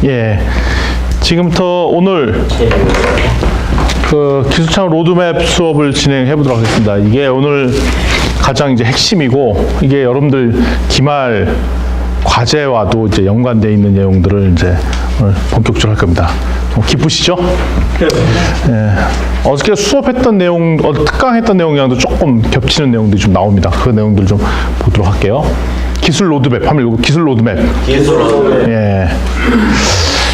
예, 지금부터 오늘 그 기술창 로드맵 수업을 진행해 보도록 하겠습니다. 이게 오늘 가장 이제 핵심이고, 이게 여러분들 기말 과제와도 이제 연관되어 있는 내용들을 이제 오늘 본격적으로 할 겁니다. 기쁘시죠? 예. 어저께 수업했던 내용, 특강했던 내용이랑도 조금 겹치는 내용들이 좀 나옵니다. 그 내용들 좀 보도록 할게요. 기술 로드맵, 한번 읽고 기술 로드맵. 기술 로드맵. 예.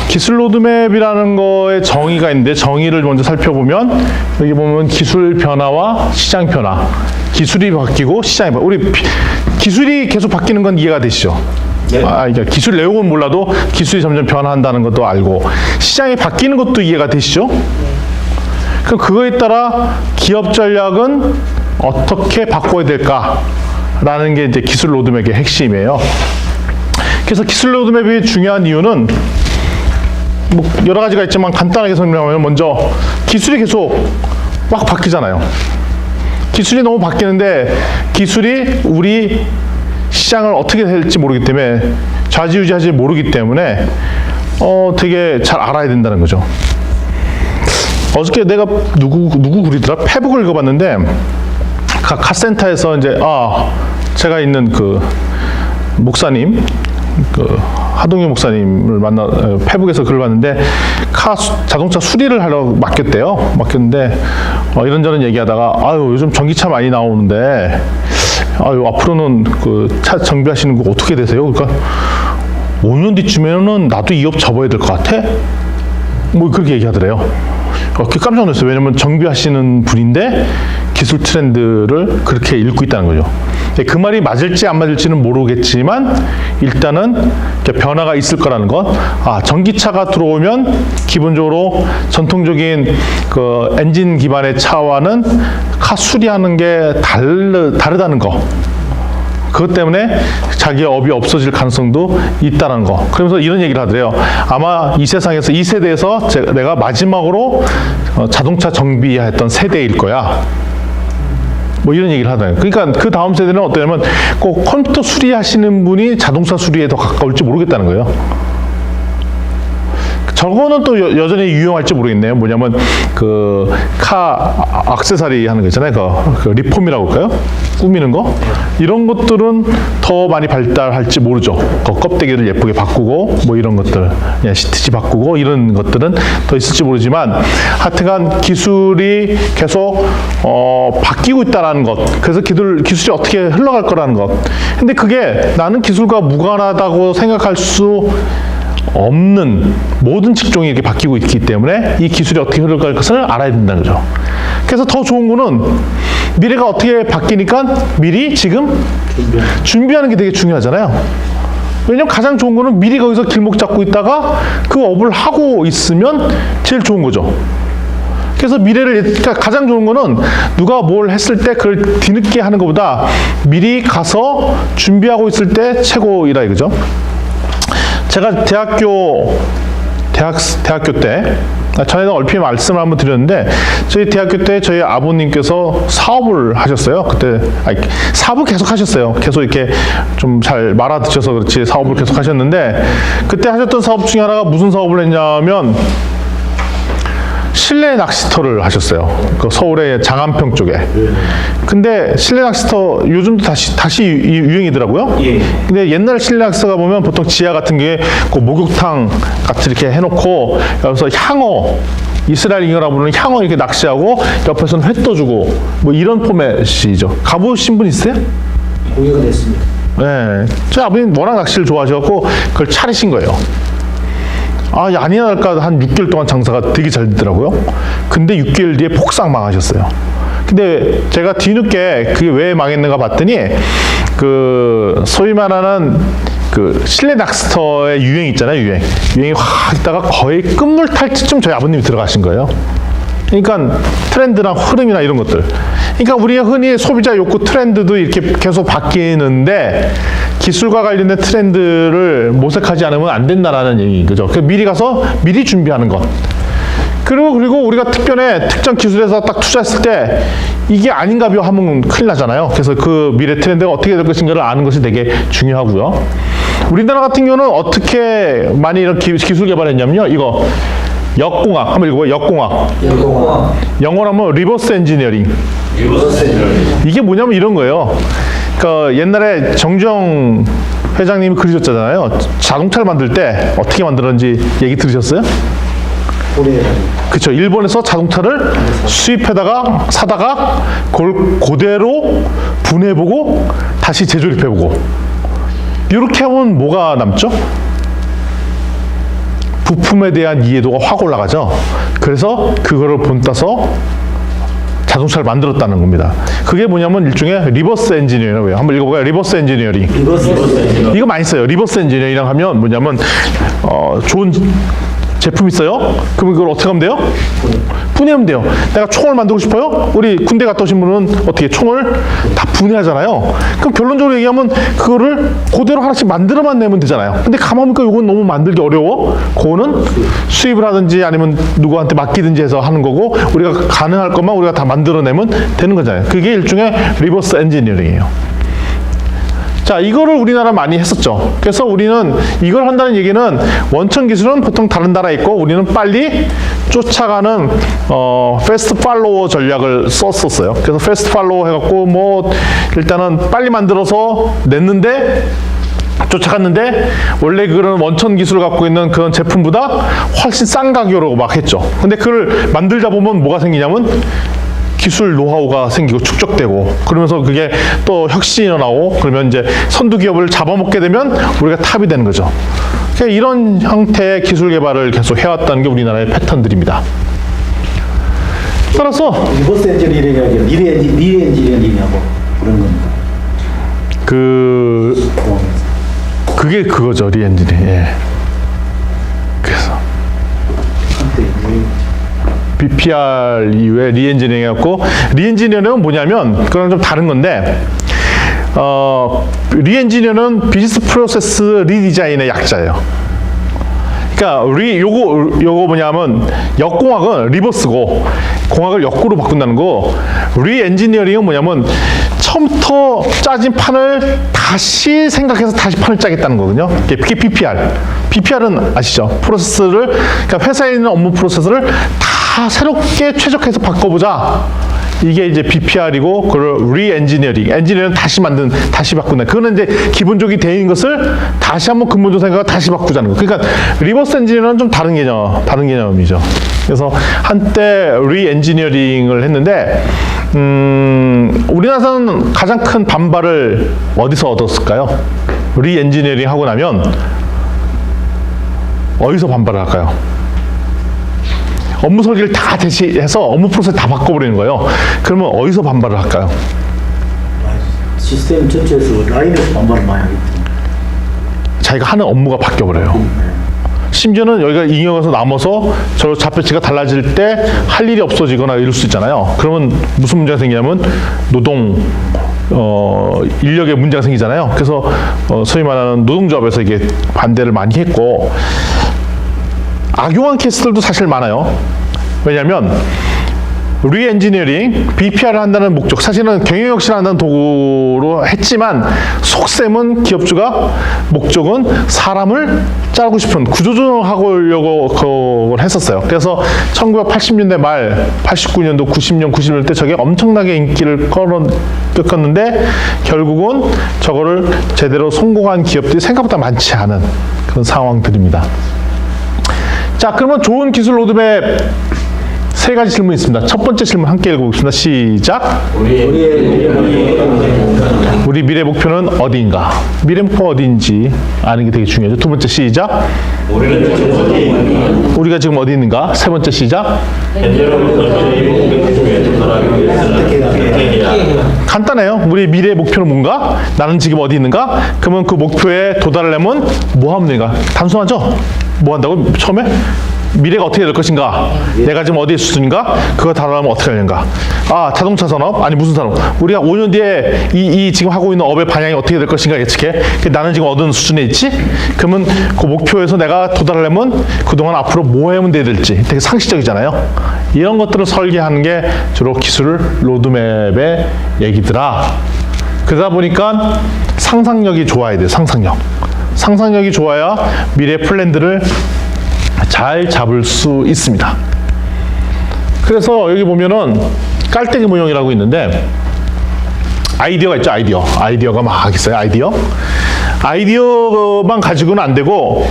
기술 로드맵이라는 거에 정의가 있는데, 정의를 먼저 살펴보면 여기 보면 기술 변화와 시장 변화. 기술이 바뀌고 시장이 바뀌고, 우리 기술이 계속 바뀌는 건 이해가 되시죠? 네. 그러니까 기술 내용은 몰라도 기술이 점점 변화한다는 것도 알고, 시장이 바뀌는 것도 이해가 되시죠? 그럼 그거에 따라 기업 전략은 어떻게 바꿔야 될까라는 게 이제 기술 로드맵의 핵심이에요. 그래서 기술 로드맵이 중요한 이유는 뭐 여러 가지가 있지만 간단하게 설명하면, 먼저 기술이 계속 막 바뀌잖아요. 기술이 너무 바뀌는데 기술이 우리 시장을 어떻게 될지 모르기 때문에, 좌지우지하지 모르기 때문에 되게 잘 알아야 된다는 거죠. 어저께 내가 누구 글이더라? 페북을 읽어봤는데, 각 카센터에서 이제 제가 있는 그 목사님, 그 하동희 목사님을 페북에서 글을 봤는데, 자동차 수리를 하러 맡겼는데 이런저런 얘기하다가, 요즘 전기차 많이 나오는데 앞으로는 그 차 정비하시는 거 어떻게 되세요? 그러니까 5년 뒤쯤에는 나도 이 업 접어야 될 것 같아? 뭐 그렇게 얘기하더래요. 깜짝 놀랐어요. 왜냐면 정비하시는 분인데 기술 트렌드를 그렇게 읽고 있다는 거죠. 그 말이 맞을지 안 맞을지는 모르겠지만, 일단은 변화가 있을 거라는 것. 전기차가 들어오면 기본적으로 전통적인 그 엔진 기반의 차와는 카 수리하는 게 다르다는 거. 그것 때문에 자기 업이 없어질 가능성도 있다는 거. 그러면서 이런 얘기를 하더래요. 아마 이 세상에서, 이 세대에서 내가 마지막으로 자동차 정비했던 세대일 거야. 뭐 이런 얘기를 하더라고요. 그러니까 그 다음 세대는 어떠냐면, 꼭 컴퓨터 수리하시는 분이 자동차 수리에 더 가까울지 모르겠다는 거예요. 저거는 또 여전히 유용할지 모르겠네요. 뭐냐면 그 카 액세서리 하는 거 있잖아요. 그 리폼이라고 할까요? 꾸미는 거? 이런 것들은 더 많이 발달할지 모르죠. 그 껍데기를 예쁘게 바꾸고 뭐 이런 것들, 시트지 바꾸고 이런 것들은 더 있을지 모르지만, 하여튼간 기술이 계속 바뀌고 있다는 것. 그래서 기술이 어떻게 흘러갈 거라는 것. 근데 그게 나는 기술과 무관하다고 생각할 수 없는, 모든 직종이 이렇게 바뀌고 있기 때문에 이 기술이 어떻게 흘러갈 것을 알아야 된다는 거죠. 그래서 더 좋은 거는, 미래가 어떻게 바뀌니까 미리 지금 준비하는 게 되게 중요하잖아요. 왜냐면 가장 좋은 거는 미리 거기서 길목 잡고 있다가 그 업을 하고 있으면 제일 좋은 거죠. 그래서 그러니까 가장 좋은 거는 누가 뭘 했을 때 그걸 뒤늦게 하는 것보다 미리 가서 준비하고 있을 때 최고이라 이거죠. 제가 대학교 때, 전에도 얼핏 말씀을 한번 드렸는데, 저희 대학교 때 저희 아버님께서 사업을 하셨어요. 그때 사업을 계속 하셨어요. 계속 이렇게 좀 잘 말아드셔서 그렇지 사업을 계속 하셨는데, 그때 하셨던 사업 중에 하나가 무슨 사업을 했냐면, 실내 낚시터를 하셨어요. 그 서울의 장안평 쪽에. 근데 실내 낚시터 요즘도 다시 유행이더라고요. 예. 근데 옛날 실내 낚시터가 보면 보통 지하 같은 게 그 목욕탕 같이 이렇게 해놓고, 여기서 향어, 이스라엘 잉어라고 부르는 향어 이렇게 낚시하고 옆에서는 회 떠주고 뭐 이런 포맷이죠. 가보신 분 있어요? 공유가 됐습니다. 네. 저희 아버님 워낙 낚시를 좋아하셔서 그걸 차리신 거예요. 아니나 할까 한 6개월 동안 장사가 되게 잘 되더라고요. 근데 6개월 뒤에 폭삭 망하셨어요. 근데 제가 뒤늦게 그게 왜 망했는가 봤더니, 그 소위 말하는 그 실내 낚시터의 유행 있잖아요. 유행이 확 있다가 거의 끝물 탈 때쯤 저희 아버님이 들어가신 거예요. 그러니까 트렌드나 흐름이나 이런 것들. 그러니까 우리가 흔히 소비자 욕구 트렌드도 이렇게 계속 바뀌는데, 기술과 관련된 트렌드를 모색하지 않으면 안 된다라는 얘기인 거죠. 미리 가서 미리 준비하는 것. 그리고 우리가 특정 기술에서 딱 투자했을 때 이게 아닌가벼 하면 큰일 나잖아요. 그래서 그 미래 트렌드가 어떻게 될 것인가를 아는 것이 되게 중요하고요. 우리나라 같은 경우는 어떻게 많이 이런 기술 개발했냐면요. 이거 역공학 한번 읽어봐요. 역공학. 영어로 하면 리버스 엔지니어링. 이게 뭐냐면 이런 거예요. 그러니까 옛날에 정주영 회장님이 그러셨잖아요. 자동차를 만들 때 어떻게 만들었는지 얘기 들으셨어요? 그렇죠. 일본에서 자동차를 수입해다가 사다가 그걸 그대로 분해해보고 다시 재조립해보고 이렇게 하면 뭐가 남죠? 부품에 대한 이해도가 확 올라가죠. 그래서 그거를 본따서 자동차를 만들었다는 겁니다. 그게 뭐냐면 일종의 리버스 엔지니어링이라고 해요. 한번 읽어볼까요? 리버스 엔지니어링. 이거 많이 써요. 리버스 엔지니어링이랑 하면 뭐냐면 좋은 제품 있어요? 그럼 이걸 어떻게 하면 돼요? 분해하면 돼요. 내가 총을 만들고 싶어요? 우리 군대 갔다 오신 분은 어떻게 총을 다 분해하잖아요. 그럼 결론적으로 얘기하면 그거를 그대로 하나씩 만들어만 내면 되잖아요. 근데 가만 보니까 이건 너무 만들기 어려워. 그거는 수입을 하든지 아니면 누구한테 맡기든지 해서 하는 거고 우리가 가능할 것만 우리가 다 만들어내면 되는 거잖아요. 그게 일종의 리버스 엔지니어링이에요. 자, 이거를 우리나라 많이 했었죠. 그래서 우리는 이걸 한다는 얘기는 원천 기술은 보통 다른 나라에 있고 우리는 빨리 쫓아가는 패스트 팔로워 전략을 썼었어요. 그래서 패스트 팔로워 해갖고 뭐 일단은 빨리 만들어서 냈는데 쫓아갔는데 원래 그런 원천 기술을 갖고 있는 그런 제품보다 훨씬 싼 가격으로 막 했죠. 근데 그걸 만들다 보면 뭐가 생기냐면 기술 노하우가 생기고 축적되고 그러면서 그게 또 혁신이 일어나고 그러면 이제 선두 기업을 잡아먹게 되면 우리가 탑이 되는 거죠. 그러니까 이런 형태의 기술 개발을 계속 해왔다는 게 우리나라의 패턴들입니다. 따라서 리버스 엔지니어링이 미래 엔지니어링하고 그런 겁니다. 그게 그거죠. 리엔지니어링. 예. 그래서 BPR 이후에 리엔지니어링 해갖고 리엔지니어링은 뭐냐면 그건 좀 다른 건데 리엔지니어는 비즈니스 프로세스 리디자인의 약자예요. 그러니까 요거 뭐냐면 역공학은 리버스고 공학을 역구로 바꾼다는 거. 리엔지니어링은 뭐냐면 처음부터 짜진 판을 다시 생각해서 다시 판을 짜겠다는 거거든요. 그게 PPR. PPR은 아시죠? 프로세스를 그러니까 회사에 있는 업무 프로세스를 다 새롭게 최적화해서 바꿔보자. 이게 이제 BPR이고 그걸 리엔지니어링. 엔지니어링은 다시 바꾼다. 그거는 이제 기본적이 돼 있는 것을 다시 한번 근본적으로 생각하고 다시 바꾸자는 거. 그러니까 리버스 엔지니어링은 좀 다른 개념이죠. 그래서 한때 리엔지니어링을 했는데 우리나라에서는 가장 큰 반발을 어디서 얻었을까요? 리엔지니어링 하고 나면 어디서 반발을 할까요? 업무 설계를 다 대시해서 업무 프로세스 다 바꿔버리는 거예요. 그러면 어디서 반발을 할까요? 시스템 전체에서 라인에서 반발을 많이 하겠죠. 자기가 하는 업무가 바뀌어버려요. 심지어는 여기가 인형에서 남아서 저 좌표치가 달라질 때 할 일이 없어지거나 이럴 수 있잖아요. 그러면 무슨 문제가 생기냐면 노동 인력에 문제가 생기잖아요. 그래서 소위 말하는 노동조합에서 이게 반대를 많이 했고 악용한 케이스들도 사실 많아요. 왜냐하면 리엔지니어링, BPR을 한다는 목적, 사실은 경영혁신을 한다는 도구로 했지만 속셈은 기업주가 목적은 사람을 자르고 싶은 구조조정하려고 그걸 했었어요. 그래서 1980년대 말, 89년도, 90년, 91년 때 저게 엄청나게 인기를 끌었는데 결국은 저거를 제대로 성공한 기업들이 생각보다 많지 않은 그런 상황들입니다. 자, 그러면 좋은 기술 로드맵 세 가지 질문이 있습니다. 첫 번째 질문 함께 읽어보겠습니다. 시작. 우리 미래 목표는 어디인가? 미래 목표가 어디인지 아는 게 되게 중요하죠. 두 번째 시작. 우리가 지금 어디 있는가? 세 번째 시작. 간단해요. 우리 미래 목표는 뭔가? 나는 지금 어디 있는가? 그러면 그 목표에 도달하려면 뭐 하면 되는가? 단순하죠? 뭐 한다고? 처음에? 미래가 어떻게 될 것인가? 내가 지금 어디에 수준인가? 그거 다루려면 어떻게 하는가? 아, 자동차 산업? 아니, 무슨 산업? 우리가 5년 뒤에 이 지금 하고 있는 업의 방향이 어떻게 될 것인가 예측해? 나는 지금 어떤 수준에 있지? 그러면 그 목표에서 내가 도달하려면 그동안 앞으로 뭐 해면 될지 되게 상식적이잖아요. 이런 것들을 설계하는 게 주로 기술 로드맵의 얘기더라. 그러다 보니까 상상력이 좋아야 돼요. 상상력. 상상력이 좋아야 미래 플랜들을 잘 잡을 수 있습니다. 그래서 여기 보면은 깔때기 모형이라고 있는데 아이디어가 있죠. 아이디어가 막 있어요. 아이디어만 가지고는 안 되고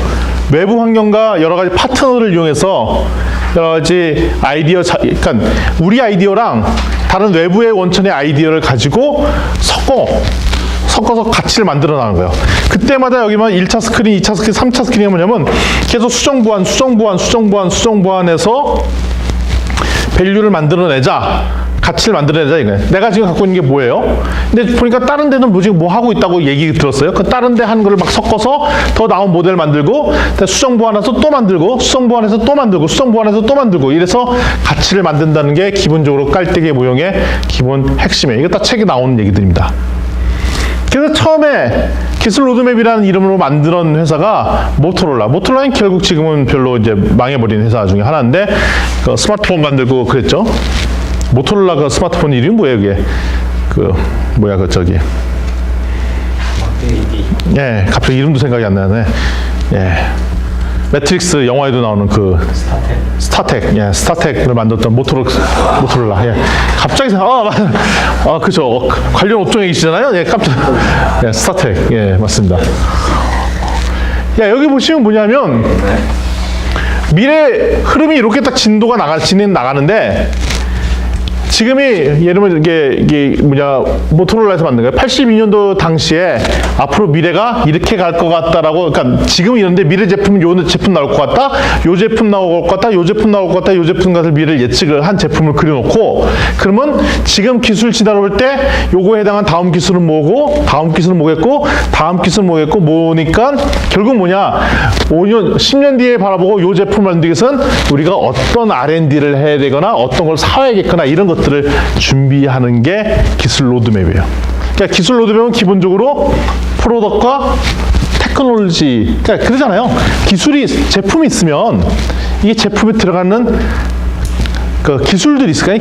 외부 환경과 여러 가지 파트너를 이용해서 여러 가지 그러니까 우리 아이디어랑 다른 외부의 원천의 아이디어를 가지고 섞어서 가치를 만들어 나가는 거예요. 그때마다 여기만 1차 스크린, 2차 스크린, 3차 스크린이 뭐냐면 계속 수정보완해서 밸류를 만들어내자. 가치를 만들어내자 이거예요. 내가 지금 갖고 있는 게 뭐예요? 근데 보니까 다른 데는 지금 뭐 하고 있다고 얘기 들었어요. 그 다른 데 하는 거를 막 섞어서 더 나은 모델 만들고 수정보완해서 또 만들고 수정보완해서 또 만들고 수정보완해서 또 만들고 이래서 가치를 만든다는 게 기본적으로 깔때기 모형의 기본 핵심이에요. 이거 다 책에 나오는 얘기들입니다. 그래서 처음에 기술 로드맵이라는 이름으로 만든 회사가 모토로라는 결국 지금은 별로 이제 망해버린 회사 중에 하나인데 그 스마트폰 만들고 그랬죠. 모토로라 그 스마트폰 이름이 뭐예요, 그게? 예, 갑자기 이름도 생각이 안 나네. 예. 매트릭스 영화에도 나오는 그 스타텍을 만들었던 모토로라. 예. 갑자기 그죠. 관련 업종에 계시잖아요. 예, 예, 스타텍. 예, 맞습니다. 야, 여기 보시면 뭐냐면 미래 흐름이 이렇게 딱 진행 나가는데 지금이 예를 들면 이게 모토로라에서 만든 거예요. 82년도 당시에 앞으로 미래가 이렇게 갈 것 같다라고, 그러니까 지금 이런데 미래 제품은 요 제품 나올 것 같다, 요 제품 나올 것 같다, 요 제품 나올 것 같다, 요 제품 같은 미래를 예측을 한 제품을 그려놓고, 그러면 지금 기술 지나올 때 요거에 해당한 다음 기술은 뭐고, 다음 기술은 뭐겠고, 다음 기술은 뭐겠고, 뭐니까 결국 뭐냐, 5년, 10년 뒤에 바라보고 요 제품을 만들기 위해서는 우리가 어떤 R&D를 해야 되거나 어떤 걸 사야겠거나 이런 것들을 준비하는 게 기술 로드맵이에요. 그러니까 기술 로드맵은 기본적으로 프로덕트과 테크놀로지, 그러니까 그러잖아요. 제품이 있으면 이게 제품에 들어가는 그 기술들이 있을 거아요.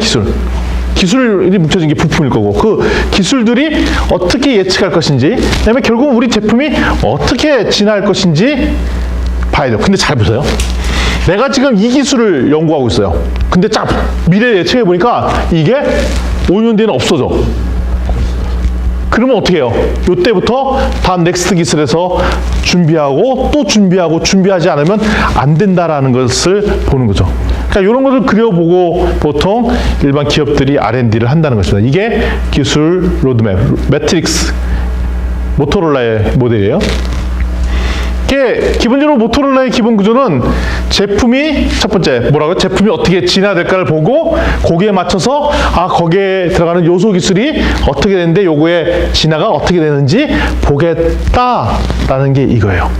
기술이 뭉쳐진 게 부품일 거고 그 기술들이 어떻게 예측할 것인지, 그다음에 결국 우리 제품이 어떻게 진화할 것인지 봐야 돼요. 근데 잘 보세요. 내가 지금 이 기술을 연구하고 있어요. 근데 미래 예측해 보니까 이게 5년 뒤에는 없어져. 그러면 어떻게 해요? 이때부터 다음 넥스트 기술에서 준비하고 또 준비하지 않으면 안 된다라는 것을 보는 거죠. 그러니까 이런 것을 그려보고 보통 일반 기업들이 R&D를 한다는 것입니다. 이게 기술 로드맵, 매트릭스, 모토로라의 모델이에요. 기본적으로 모토로라의 기본 구조는 제품이 첫 번째 제품이 어떻게 진화될까를 보고 거기에 맞춰서 거기에 들어가는 요소 기술이 어떻게 되는데 요거의 진화가 어떻게 되는지 보겠다라는 게 이거예요.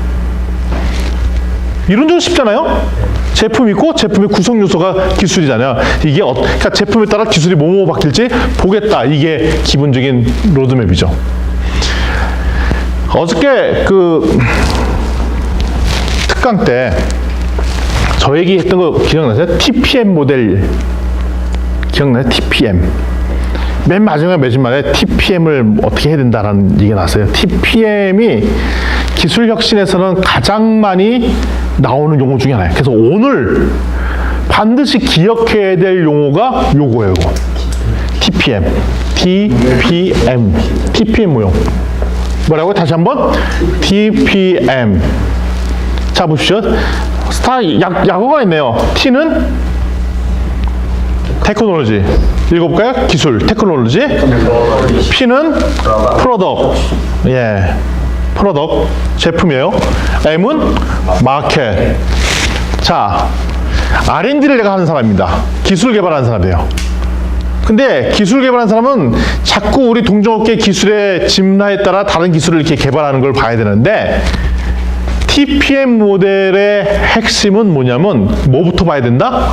이론적으로 쉽잖아요. 제품 있고 제품의 구성 요소가 기술이잖아요. 이게 그러니까 제품에 따라 기술이 뭐뭐 바뀔지 보겠다. 이게 기본적인 로드맵이죠. 어저께 특강 때 저 얘기했던 거 기억나세요? TPM 모델 기억나요? TPM. 맨 마지막에 TPM을 어떻게 해야 된다라는 얘기가 나왔어요. TPM이 기술 혁신에서는 가장 많이 나오는 용어 중에 하나예요. 그래서 오늘 반드시 기억해야 될 용어가 요거예요. 요거. TPM. TPM 모형. 뭐라고요? 다시 한번. TPM. 자, 보십시오. 약어가 있네요. T는 테크놀로지. 읽어볼까요? 기술, 테크놀로지. P는 프로덕트. 예. 프로덕트. 제품이에요. M은 마켓. 자, R&D를 내가 하는 사람입니다. 기술 개발하는 사람이에요. 근데 기술 개발하는 사람은 자꾸 우리 동종업계 기술의 진화에 따라 다른 기술을 이렇게 개발하는 걸 봐야 되는데 TPM 모델의 핵심은 뭐냐면 뭐부터 봐야 된다?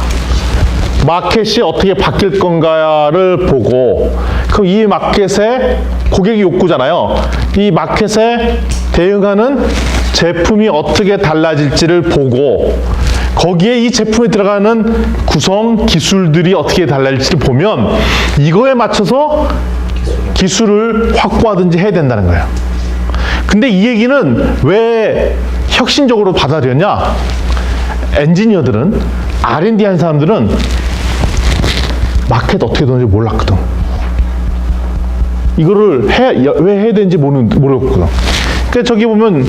마켓이 어떻게 바뀔 건가를 보고 그럼 이 마켓의 고객이 욕구잖아요. 이 마켓에 대응하는 제품이 어떻게 달라질지를 보고 거기에 이 제품에 들어가는 구성 기술들이 어떻게 달라질지를 보면 이거에 맞춰서 기술을 확보하든지 해야 된다는 거예요. 근데 이 얘기는 왜 혁신적으로 받아들였냐? 엔지니어들은, R&D 한 사람들은 마켓 어떻게 되는지 몰랐거든. 이거를 왜 해야 되는지 모르겠거든. 그러니까 저기 보면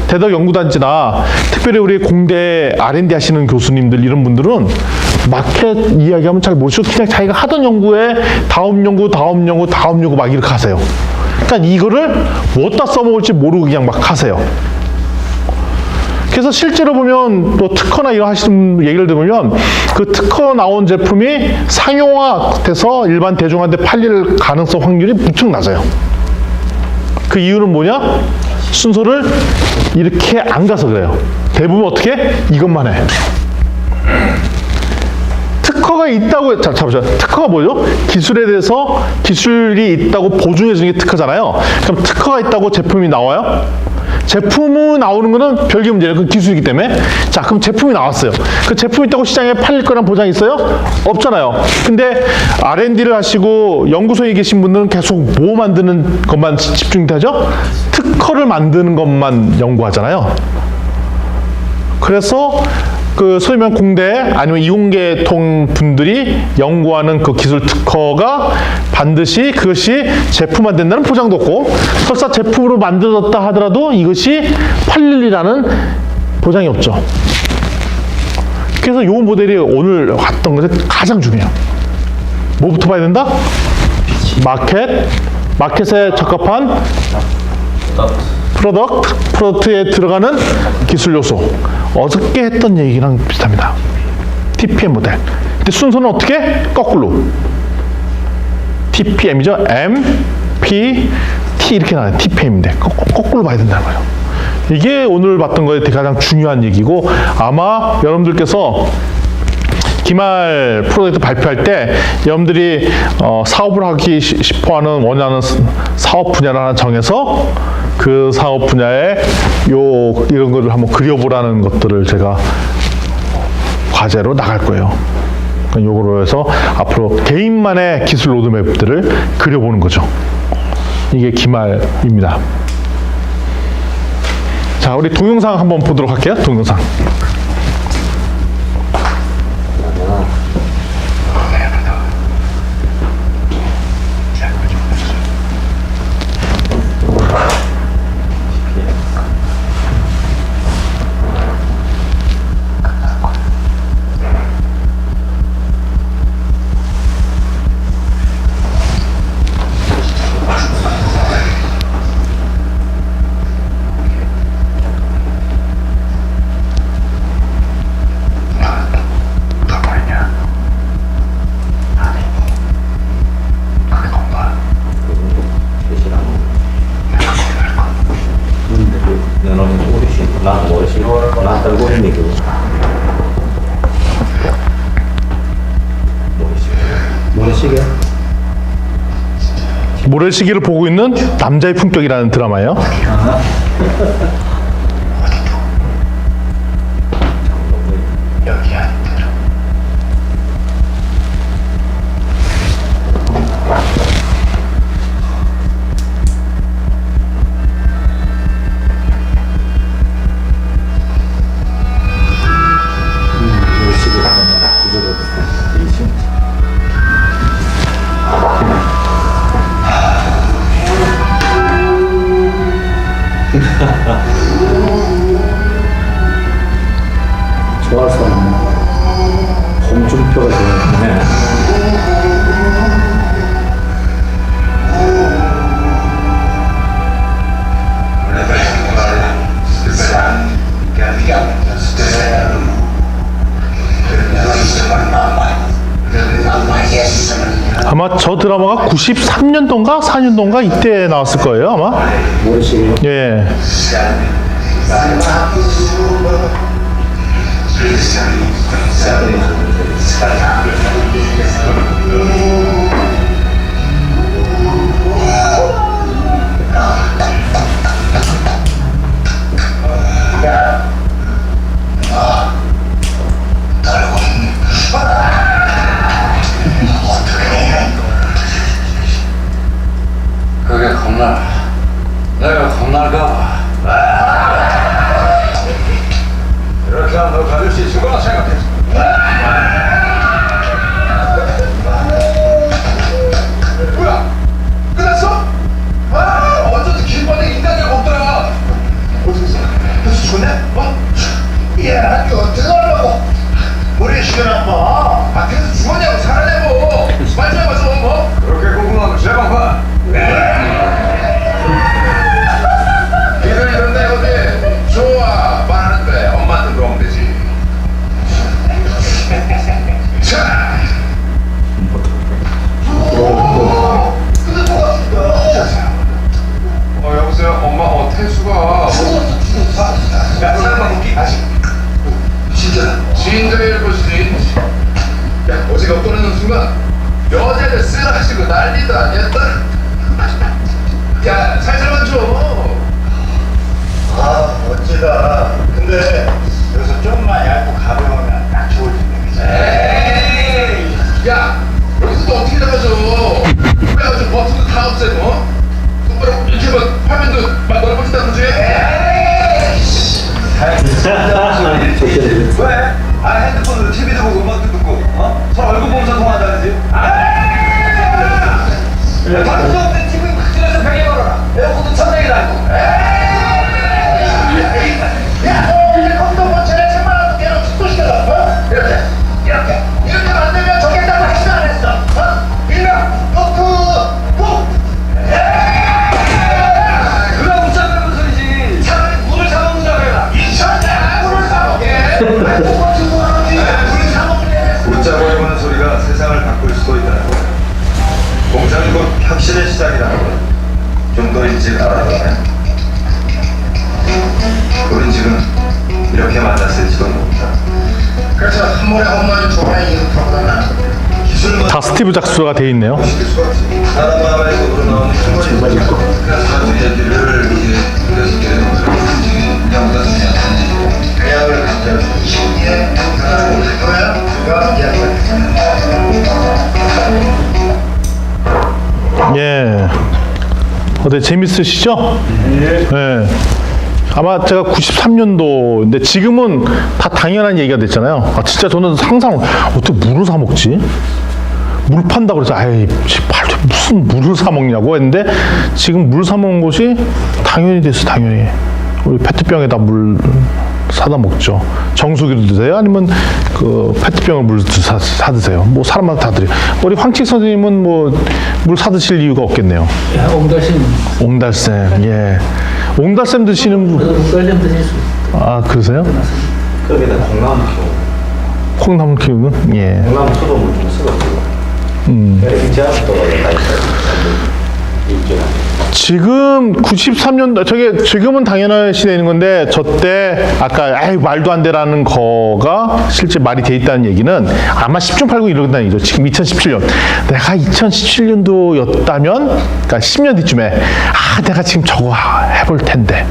대덕 연구단지나 특별히 우리 공대 R&D 하시는 교수님들 이런 분들은 마켓 이야기하면 잘 모르시고 그냥 자기가 하던 연구에 다음 연구 막 이렇게 하세요. 그러니까 이거를 어디다 써먹을지 모르고 그냥 막 하세요. 그래서 실제로 보면 또 특허나 이런 하시는 얘기를 들으면 그 특허 나온 제품이 상용화돼서 일반 대중한테 팔릴 가능성 확률이 무척 낮아요. 그 이유는 뭐냐? 순서를 이렇게 안 가서 그래요. 대부분 어떻게? 이것만 해. 특허가 있다고, 잠시만. 특허가 뭐죠? 기술에 대해서 기술이 있다고 보증해 주는 게 특허잖아요. 그럼 특허가 있다고 제품이 나와요? 제품이 나오는 거는 별개 문제예요. 그건 기술이기 때문에. 자, 그럼 제품이 나왔어요. 그 제품이 있다고 시장에 팔릴 거란 보장이 있어요? 없잖아요. 근데 R&D를 하시고 연구소에 계신 분들은 계속 뭐 만드는 것만 집중되죠? 특허를 만드는 것만 연구하잖아요. 그래서 그 소위 말하면 공대 아니면 이공계통 분들이 연구하는 그 기술 특허가 반드시 그것이 제품 만든다는 보장도 없고 설사 제품으로 만들었다 하더라도 이것이 팔릴이라는 보장이 없죠. 그래서 이 모델이 오늘 왔던 것에 가장 중요해요. 뭐부터 봐야 된다? 마켓에 적합한 프로덕트에 들어가는 기술 요소. 어저께 했던 얘기랑 비슷합니다. TPM 모델. 근데 순서는 어떻게? 거꾸로. TPM이죠. M, P, T 이렇게 나와요. TPM인데 거꾸로 봐야 된다는 거예요. 이게 오늘 봤던 거에 가장 중요한 얘기고 아마 여러분들께서 기말 프로젝트 발표할 때 여러분들이 사업을 하기 싶어하는 원하는 사업 분야를 하나 정해서 그 사업 분야에 이런 거를 한번 그려보라는 것들을 제가 과제로 나갈 거예요. 요거로 해서 앞으로 개인만의 기술 로드맵들을 그려보는 거죠. 이게 기말입니다. 자, 우리 동영상 한번 보도록 할게요. 동영상. 모래시계를 보고 있는 남자의 품격이라는 드라마예요. 좋아할 수 없는 홍준표가 좋아하네. 아마 저 드라마가 93년도인가 4년도인가 이때 나왔을 거예요 아마. 모르시게요? 예. 그게 겁나. 내가 겁날까? 좋아 생각했어. 뭐야? 끝났어? 아, 어쩐지 길바닥에 인간이 없더라. 어디 있어? 벌써 죽었네? 야, 이거 어떻게 하려고? 머리에 시켜놨어. 그래서 죽었냐고 살았냐고. 말 좀 해봐서 뭐? 그렇게 궁금하면 제방 봐. 이런데 어디 좋아 말하는데 엄마한테 그러면 되지. 자. 여보세요 엄마 태수가 사람 웃기 다시 진짜일 것이지. 야 어제가 떠나는 순간 여자들 쓰러지고 난리도 아니었다. 야 살살만 줘. 아, 멋지다. 근데 여기서 좀만 얇고 가벼우면 딱 좋을 텐데. 에이 야 여기서 또 어떻게 나가죠. 그래가지고 버튼도 다 없애고 똑바로 이렇게 하면 화면도 막 넓어진다는 거지. 왜? 아, 핸드폰으로 TV도 보고 음악도 듣고, 서로 얼굴 보면서 통화한다는지? 방송 없는 TV 확실해서 벽에 걸어라. 에어컨도 천장에 달고. 야, 컴퓨터 본체에 천만 원 깨로 축소시켜라. 이렇게 만들면 좋겠다고 했어 안 했어? 일명 노트북. 그거 못 잡는 소리지. 차라리 물을 사먹는다고 해라. 이천자 물을 사먹게. 웃자고 해보는 소리가 세상을 바꿀 수도 있다는 거. 공상이 곧 혁신의 시작이라는 걸 좀 더 일찍 알아뒀네. 우린 지금 이렇게 만났을지도 모른다. 그래서 한 번에 홈런이 좋아해 이렇게보다는 기술만 다 스티브 잡스가 돼 있네요. 시킬 수가 없지. 사람 마음의 속으로 나오는 흉물이 있고 그래서 그 얘기를 이제 그래서 양보다 중요하지. 대학을 갔다 신기해 그거야? 그거 이야기가 예. 어때 재밌으시죠? 예. 아마 제가 93년도인데 지금은 다 당연한 얘기가 됐잖아요. 아, 진짜 저는 상상 어떻게 물을 사 먹지? 물 판다 그래서 아이 무슨 물을 사 먹냐고 했는데 지금 물 사 먹는 곳이 당연히 됐어. 당연히 우리 페트병에다 물 사다 먹죠. 정수기로 드세요? 아니면 그 페트병을 물 사 드세요? 뭐 사람마다 다 드려요. 우리 황칙 선생님은 뭐 물 사 드실 이유가 없겠네요. 야, 옹달심. 옹달샘, 예. 옹달샘 드시는 분, 옹달샘 드실 수 있다. 아, 그러세요? 거기다 콩나물 키우고 콩나물 키우는? 예. 콩나물 소금을 좀 섞어주고 이렇게 제압도 다 있어요. 지금 93년도, 저게 지금은 당연한 시대인 건데, 저 때 아까 에이, 말도 안 되라는 거가 실제 말이 돼 있다는 얘기는 아마 10중 8구 이런다는 얘기죠. 지금 2017년. 내가 2017년도였다면, 그러니까 10년 뒤쯤에, 아, 내가 지금 저거 해볼 텐데.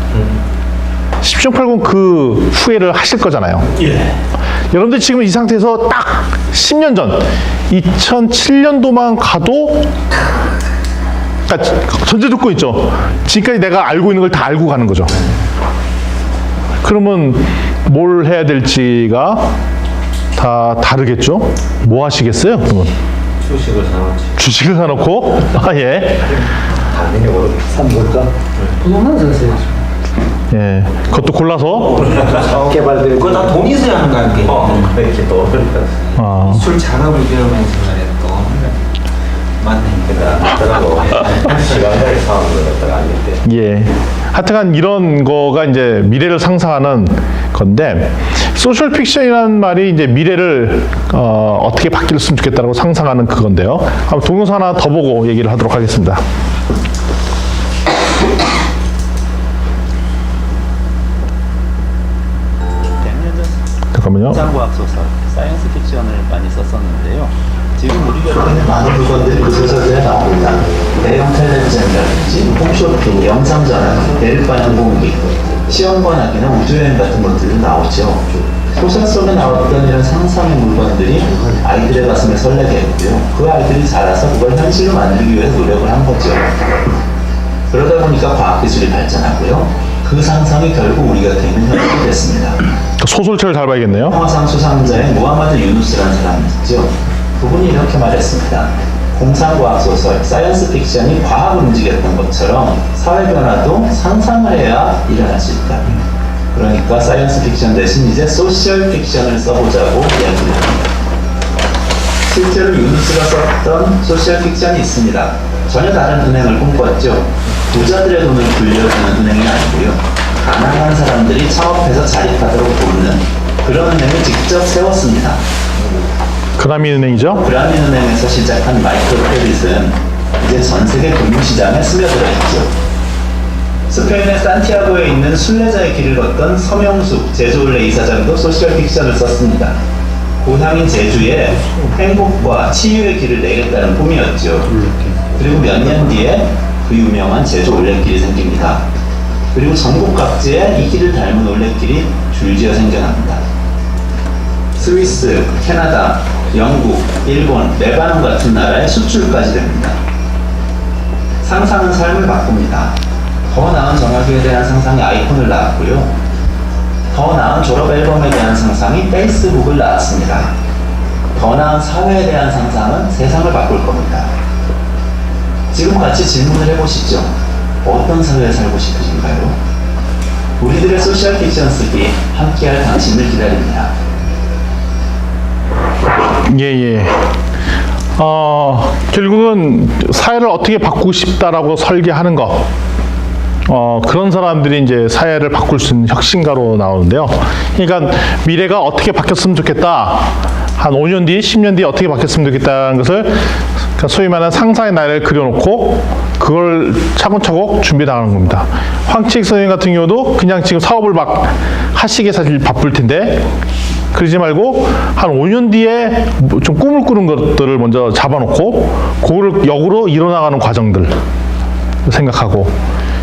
10중 8구 그 후회를 하실 거잖아요. 예. 여러분들 지금 이 상태에서 딱 10년 전, 2007년도만 가도 그러니까 전제 조건 있죠. 지금까지 내가 알고 있는 걸 다 알고 가는 거죠. 그러면 뭘 해야 될지가 다 다르겠죠. 뭐 하시겠어요? 그러면 주식을 사놓지. 주식을 사놓고 아 예, 당연히 오르겠 산 걸까? 부동산 사세요. 예, 그것도 골라서 개발되고 그거 다 돈이 있어야 하는 거 아니에요? 이렇게 또 아, 술 작업을 배우면서 말이야 또 맞네. 하더라고 시간을 사오는 것도 아닌데 예. 하여튼간 이런 거가 이제 미래를 상상하는 건데 소셜 픽션이라는 말이 이제 미래를 어떻게 바뀌었으면 좋겠다라고 상상하는 그건데요. 한번 동영상 하나 더 보고 얘기를 하도록 하겠습니다. 잠깐만요. 과학 소설, 사이언스 픽션을 많이 썼었는데요. 지금 우리가 많은 물건들이 그 소설에 나옵니다. 대형 텔레비전이라든지 홈쇼핑, 영상전화, 대륙반영 공기, 시험관학이나 우주여행 같은 것들이 나오죠. 소설 속에 나왔던 이런 상상의 물건들이 아이들의 가슴을 설레게 했고요. 그 아이들이 자라서 그걸 현실로 만들기 위해 노력을 한 거죠. 그러다 보니까 과학기술이 발전하고요. 그 상상이 결국 우리 곁에 있는 현실이 됐습니다. 소설책을 잘 봐야겠네요. 평화상 수상자의 무하마드 유누스라는 사람이 있죠. 그분이 이렇게 말했습니다. 공상과학 소설, 사이언스 픽션이 과학을 움직였던 것처럼 사회 변화도 상상을 해야 일어날 수 있다. 그러니까 사이언스 픽션 대신 이제 소셜 픽션을 써보자고 이야기를 합니다. 실제로 유누스가 썼던 소셜 픽션이 있습니다. 전혀 다른 은행을 꿈꿨죠. 부자들의 돈을 굴려주는 은행이 아니고요. 가난한 사람들이 창업해서 자립하도록 돕는 그런 은행을 직접 세웠습니다. 그라민은행이죠. 그라민은행에서 시작한 마이크로 크레딧은 이제 전 세계 금융시장에 스며들어 있죠. 스페인의 산티아고에 있는 순례자의 길을 걷던 서명숙 제주올레 이사장도 소셜 픽션을 썼습니다. 고향인 제주에 행복과 치유의 길을 내겠다는 꿈이었죠. 그리고 몇 년 뒤에 그 유명한 제주 올레길이 생깁니다. 그리고 전국 각지에 이 길을 닮은 올레길이 줄지어 생겨납니다. 스위스, 캐나다, 영국, 일본, 레바논 같은 나라에 수출까지 됩니다. 상상은 삶을 바꿉니다. 더 나은 전화기에 대한 상상이 아이폰을 낳았고요. 더 나은 졸업 앨범에 대한 상상이 페이스북을 낳았습니다. 더 나은 사회에 대한 상상은 세상을 바꿀 겁니다. 지금 같이 질문을 해보시죠. 어떤 사회에 살고 싶으신가요? 우리들의 소셜 픽션 쓰기 함께할 당신을 기다립니다. 예. 결국은 사회를 어떻게 바꾸고 싶다라고 설계하는 것. 그런 사람들이 이제 사회를 바꿀 수 있는 혁신가로 나오는데요. 그러니까 미래가 어떻게 바뀌었으면 좋겠다. 한 5년 뒤, 10년 뒤에 어떻게 바뀌었으면 좋겠다는 것을 그러니까 소위 말하는 상상의 나래를 그려놓고 그걸 차곡차곡 준비나가는 겁니다. 황치익 선생님 같은 경우도 그냥 지금 사업을 막 하시기에 사실 바쁠 텐데 그러지 말고 한 5년 뒤에 좀 꿈을 꾸는 것들을 먼저 잡아놓고 그거를 역으로 이뤄나가는 과정들 생각하고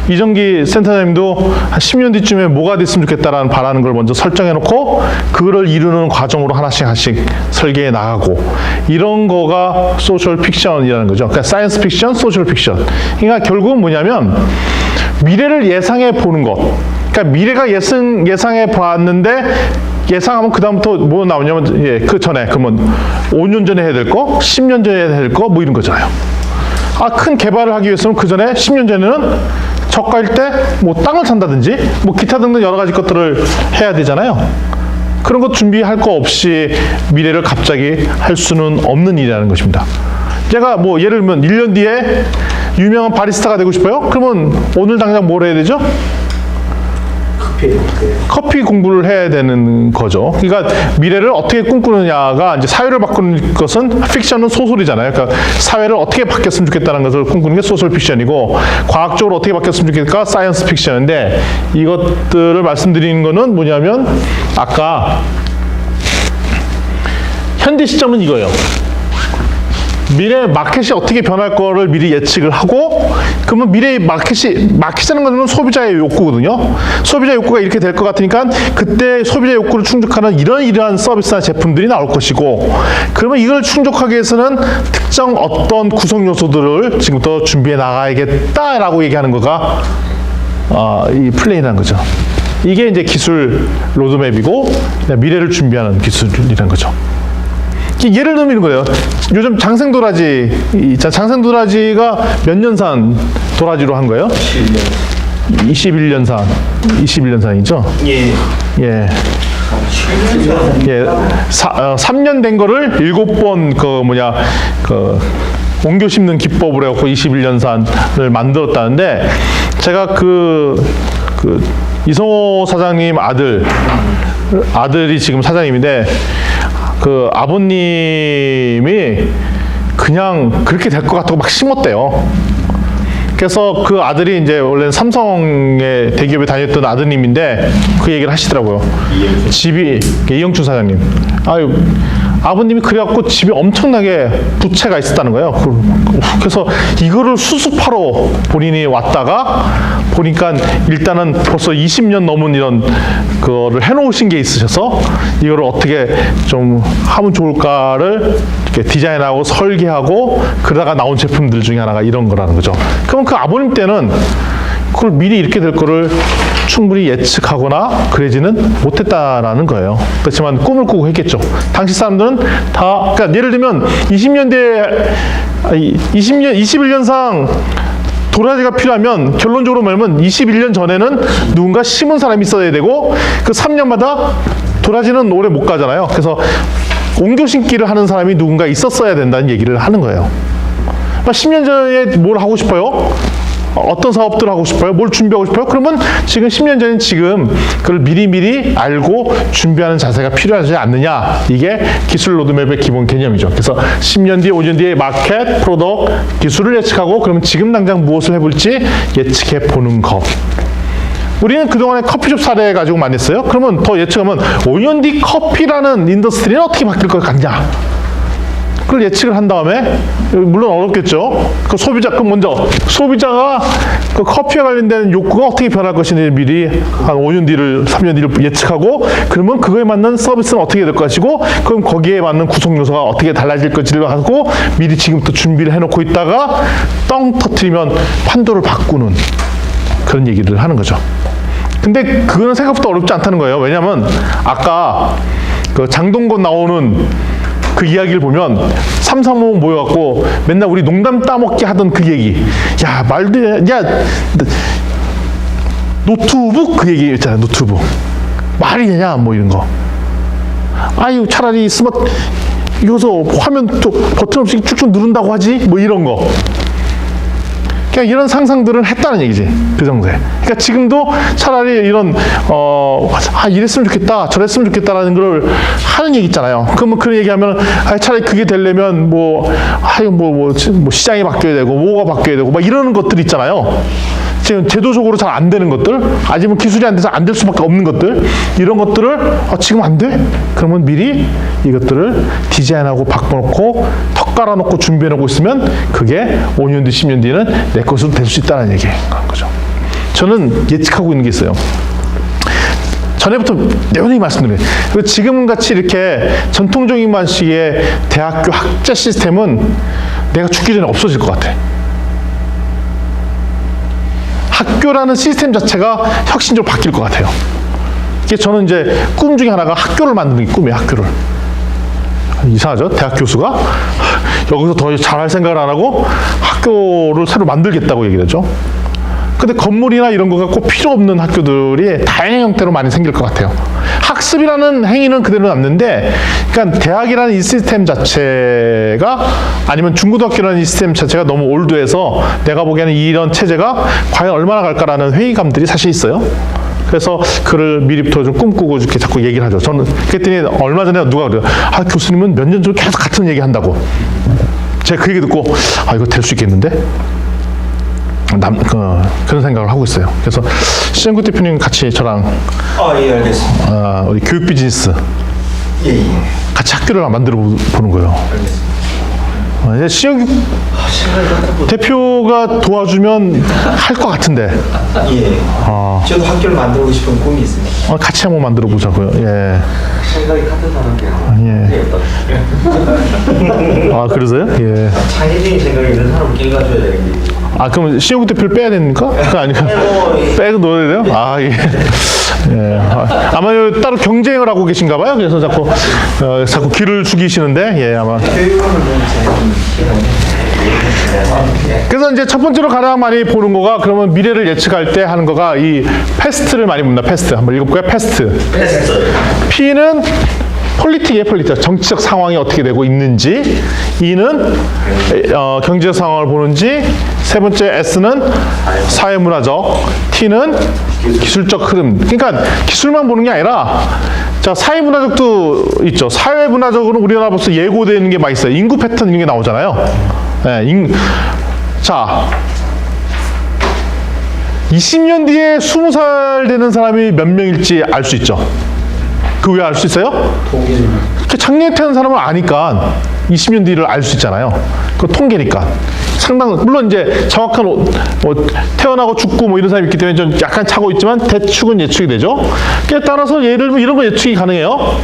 이정기 센터장님도 한 10년 뒤쯤에 뭐가 됐으면 좋겠다라는 바라는 걸 먼저 설정해놓고 그거를 이루는 과정으로 하나씩 설계해 나가고 이런 거가 소셜 픽션이라는 거죠. 그러니까 사이언스 픽션, 소셜 픽션. 그러니까 결국은 뭐냐면 미래를 예상해 보는 것. 그러니까 미래가 예상해 봤는데 예상하면 그다음부터 뭐 나오냐면 그 전에 그러면 5년 전에 해야 될 거, 10년 전에 해야 될 거 뭐 이런 거잖아요. 큰 개발을 하기 위해서는 그 전에 10년 전에는 저가일 때 뭐 땅을 산다든지 뭐 기타 등등 여러 가지 것들을 해야 되잖아요. 그런 것 준비할 거 없이 미래를 갑자기 할 수는 없는 일이라는 것입니다. 제가 뭐 예를 들면 1년 뒤에 유명한 바리스타가 되고 싶어요? 그러면 오늘 당장 뭘 해야 되죠? 커피 공부를 해야 되는 거죠. 그러니까 미래를 어떻게 꿈꾸느냐가 이제 사회를 바꾸는 것은 픽션은 소설이잖아요. 그러니까 사회를 어떻게 바뀌었으면 좋겠다는 것을 꿈꾸는 게 소셜 픽션이고 좋겠고 어떻게 바뀌었으면 좋겠을까 사이언스 픽션인데 이것들을 말씀드리는 거는 뭐냐면 아까 현재 시점은 이거예요. 미래 마켓이 어떻게 변할 거를 미리 예측을 하고 그러면 미래의 마켓이라는 것은 소비자의 욕구거든요. 소비자 욕구가 이렇게 될 것 같으니까 그때 소비자 욕구를 충족하는 이러한 서비스나 제품들이 나올 것이고 그러면 이걸 충족하기 위해서는 특정 어떤 구성 요소들을 지금부터 준비해 나가야겠다라고 얘기하는 거가 이 플레이라는 거죠. 이게 이제 기술 로드맵이고 미래를 준비하는 기술이라는 거죠. 예를 들면 이런 거예요. 요즘 장생도라지, 장생도라지가 몇 년산 도라지로 한 거예요? 21년산이죠? 예. 3년 된 거를 7번 옮겨 심는 기법으로 해갖고 21년산을 만들었다는데 제가 이성호 사장님 아들이 지금 사장님인데 그 아버님이 그냥 그렇게 될 것 같다고 막 심었대요. 그래서 그 아들이 이제 원래는 삼성의 대기업에 다녔던 아드님인데 그 얘기를 하시더라고요. 이영춘 사장님. 아버님이 그래갖고 집에 엄청나게 부채가 있었다는 거예요. 그래서 이거를 수습하러 본인이 왔다가 보니까 일단은 벌써 20년 넘은 이런 거를 해놓으신 게 있으셔서 이거를 어떻게 좀 하면 좋을까를 이렇게 디자인하고 설계하고 그러다가 나온 제품들 중에 하나가 이런 거라는 거죠. 그럼 그 아버님 때는 그걸 미리 이렇게 될 거를 충분히 예측하거나 그러지는 못했다라는 거예요. 그렇지만 꿈을 꾸고 했겠죠. 당시 사람들은 다, 그러니까 예를 들면 21년상 도라지가 필요하면 결론적으로 말하면 21년 전에는 누군가 심은 사람이 있어야 되고 그 3년마다 도라지는 오래 못 가잖아요. 그래서 옮겨 심기를 하는 사람이 누군가 있었어야 된다는 얘기를 하는 거예요. 10년 전에 뭘 하고 싶어요? 어떤 사업들을 하고 싶어요? 뭘 준비하고 싶어요? 그러면 지금 10년 전인 지금 그걸 미리미리 알고 준비하는 자세가 필요하지 않느냐. 이게 기술 로드맵의 기본 개념이죠. 그래서 10년 뒤에, 5년 뒤에 마켓, 프로덕트, 기술을 예측하고 그러면 지금 당장 무엇을 해볼지 예측해 보는 것. 우리는 그동안에 커피숍 사례 가지고 많이 했어요. 그러면 더 예측하면 5년 뒤 커피라는 인더스트리는 어떻게 바뀔 것 같냐. 그걸 예측을 한 다음에 물론 어렵겠죠. 그 소비자 그 먼저 소비자가 그 커피에 관련된 욕구가 어떻게 변할 것인지 미리 한 5년 뒤를 3년 뒤를 예측하고 그러면 그거에 맞는 서비스는 어떻게 될 것이고 그럼 거기에 맞는 구성 요소가 어떻게 달라질 것인지를 하고 미리 지금부터 준비를 해놓고 있다가 떵 터트리면 판도를 바꾸는 그런 얘기를 하는 거죠. 근데 그거는 생각보다 어렵지 않다는 거예요. 왜냐하면 아까 그 장동건 나오는 그 이야기를 보면 335 모여갖고 맨날 우리 농담 따먹기 하던 그 얘기. 야, 말도, 야, 노트북 그 얘기 있잖아요, 노트북. 말이 되냐, 뭐 이런 거. 아유, 차라리 여기서 화면 또 버튼 없이 쭉쭉 누른다고 하지? 뭐 이런 거. 그냥 이런 상상들을 했다는 얘기지. 그 정도에. 그러니까 지금도 차라리 이런, 이랬으면 좋겠다, 저랬으면 좋겠다라는 걸 하는 얘기 있잖아요. 그러면 그런 얘기 하면, 차라리 그게 되려면 시장이 바뀌어야 되고, 뭐가 바뀌어야 되고, 막 이러는 것들 있잖아요. 지금 제도적으로 잘 안 되는 것들, 아니면 기술이 안 돼서 안 될 수밖에 없는 것들, 이런 것들을, 지금 안 돼? 그러면 미리 이것들을 디자인하고 바꿔놓고, 턱 깔아놓고 준비해놓고 있으면, 그게 5년 뒤, 10년 뒤는 내 것으로 될 수 있다는 얘기인 거죠. 저는 예측하고 있는 게 있어요. 전에부터 여전히 말씀드려요. 지금같이 이렇게 전통적인 방식의 대학교 학자 시스템은 내가 죽기 전에 없어질 것 같아. 학교라는 시스템 자체가 혁신적으로 바뀔 것 같아요. 이게 저는 이제 꿈 중에 하나가 학교를 만드는 게 꿈이에요, 학교를. 이상하죠? 대학 교수가 여기서 더 잘할 생각을 안 하고 학교를 새로 만들겠다고 얘기를 하죠. 근데 건물이나 이런 거가 꼭 필요 없는 학교들이 다양한 형태로 많이 생길 것 같아요. 학습이라는 행위는 그대로 남는데, 그러니까 대학이라는 이 시스템 자체가 아니면 중고등학교라는 이 시스템 자체가 너무 올드해서 내가 보기에는 이런 체제가 과연 얼마나 갈까라는 회의감들이 사실 있어요. 그래서 그를 미리부터 좀 꿈꾸고 이렇게 자꾸 얘기를 하죠. 저는 그랬더니 얼마 전에 누가 그래요. 교수님은 몇 년 전에 계속 같은 얘기 한다고. 제가 그 얘기 듣고 이거 될 수 있겠는데? 그런 생각을 하고 있어요. 그래서 시장구 대표님 같이 저랑 예, 알겠습니다. 우리 교육 비즈니스 예. 같이 학교를 만들어 보는 거예요. 알겠습니다. 시장구 대표가 도와주면 할 것 같은데. 예. 저도 학교를 만들고 싶은 꿈이 있습니다. 같이 한번 만들어 보자고요. 예. 생각이 같은 사람이에요. 예. 그러세요? 예. 창의적인 생각이 있는 사람을 끼워줘야 되는 게. 그럼 시영구 대표를 빼야 됩니까? 아니면 빼고 넣어야 돼요? 예. 예. 아마 따로 경쟁을 하고 계신가 봐요. 그래서 자꾸 귀를 죽이시는데, 예, 아마. 그래서 이제 첫 번째로 가장 많이 보는 거가 그러면 미래를 예측할 때 하는 거가 이 패스트를 많이 봅니다. 패스트. 한번 읽어볼까요? 패스트. P는 폴리틱이에요, 폴리틱. 정치적 상황이 어떻게 되고 있는지. E는 경제적 상황을 보는지. 세 번째 S는 사회문화적. T는 기술적 흐름. 그러니까 기술만 보는 게 아니라 사회문화적도 있죠. 사회문화적으로 우리나라 벌써 예고되는 게 많이 있어요. 인구 패턴 이런 게 나오잖아요. 네, 20년 뒤에 20살 되는 사람이 몇 명일지 알 수 있죠. 그 왜 알 수 있어요? 이렇게 작년에 태어난 사람을 아니까 20년 뒤를 알 수 있잖아요. 그 통계니까. 물론 이제 정확한 태어나고 죽고 뭐 이런 사람이 있기 때문에 좀 약간 차고 있지만 대충은 예측이 되죠. 따라서 예를 들면 이런 거 예측이 가능해요.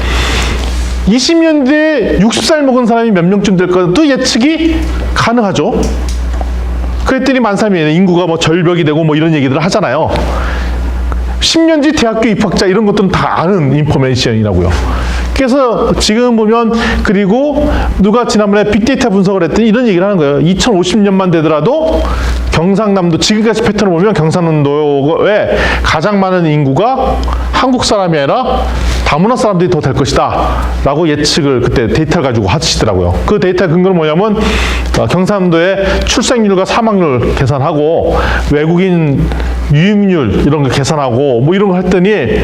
20년 뒤에 60살 먹은 사람이 몇 명쯤 될까도 예측이 가능하죠. 그랬더니 만3이 인구가 뭐 절벽이 되고 뭐 이런 얘기들을 하잖아요. 10년 뒤 대학교 입학자 이런 것들은 다 아는 인포메이션이라고요. 그래서 지금 보면 그리고 누가 지난번에 빅데이터 분석을 했더니 이런 얘기를 하는 거예요. 2050년만 되더라도 경상남도 지금까지 패턴을 보면 경상남도에 가장 많은 인구가 한국 사람이 아니라 다문화 사람들이 더 될 것이다 라고 예측을 그때 데이터를 가지고 하시더라고요. 그 데이터 근거는 뭐냐면 경상남도의 출생률과 사망률 계산하고 외국인 유입률 이런 거 계산하고 뭐 이런 거 했더니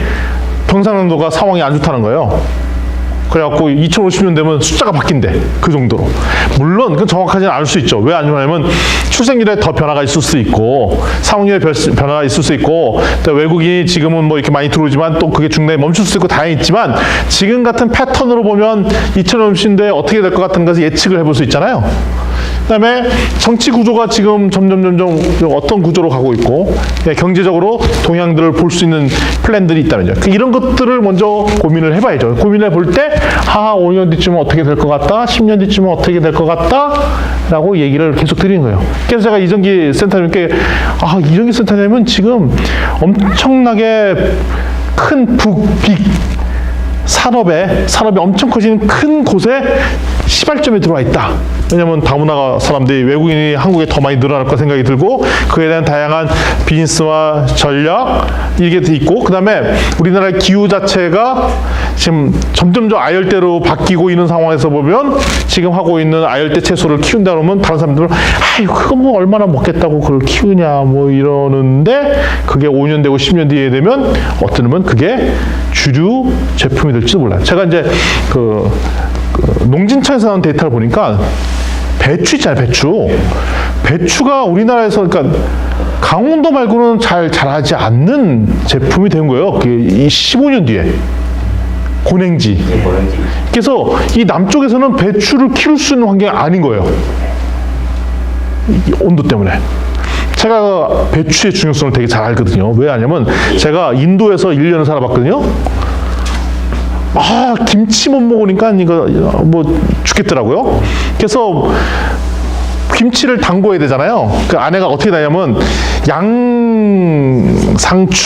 경상남도가 상황이 안 좋다는 거예요. 그래갖고 2050년 되면 숫자가 바뀐대. 그 정도로. 물론 그건 정확하지는 않을 수 있죠. 왜 안 좋냐면 출생률에 더 변화가 있을 수 있고 사망률에 변화가 있을 수 있고 또 외국인이 지금은 뭐 이렇게 많이 들어오지만 또 그게 중간에 멈출 수 있고 다양히 있지만 지금 같은 패턴으로 보면 2050년대에 어떻게 될 것 같은 것을 예측을 해볼 수 있잖아요. 그다음에 정치 구조가 지금 점점 어떤 구조로 가고 있고 경제적으로 동향들을 볼 수 있는 플랜들이 있다면요. 이런 것들을 먼저 고민을 해봐야죠. 고민해 볼 때 5년 뒤쯤은 어떻게 될 것 같다, 10년 뒤쯤은 어떻게 될 것 같다 라고 얘기를 계속 드리는 거예요. 그래서 제가 이정기 센터님께 이정기 센터님은 지금 엄청나게 큰 북빅 산업이 엄청 커지는 큰 곳에 시발점에 들어와 있다. 왜냐하면 다문화 사람들이 외국인이 한국에 더 많이 늘어날 거 생각이 들고 그에 대한 다양한 비즈니스와 전략 이게 있고 그 다음에 우리나라의 기후 자체가 지금 점점점 아열대로 바뀌고 있는 상황에서 보면 지금 하고 있는 아열대 채소를 키운다 그러면 다른 사람들은 그거 뭐 얼마나 먹겠다고 그걸 키우냐 뭐 이러는데 그게 5년 되고 10년 뒤에 되면 어떤 놈은 그게 주류 제품이 될지도 몰라요. 제가 이제 그 농진청에서 나온 데이터를 보니까 배추 있잖아요, 배추가 우리나라에서 그러니까 강원도 말고는 잘 자라지 않는 제품이 된 거예요. 이 15년 뒤에 고냉지. 그래서 이 남쪽에서는 배추를 키울 수 있는 환경이 아닌 거예요. 이 온도 때문에. 제가 배추의 중요성을 되게 잘 알거든요. 왜 하냐면 제가 인도에서 1년을 살아봤거든요. 김치 못 먹으니까 이거 뭐 죽겠더라고요. 그래서 김치를 담궈야 되잖아요. 그 아내가 어떻게 하냐면 양상추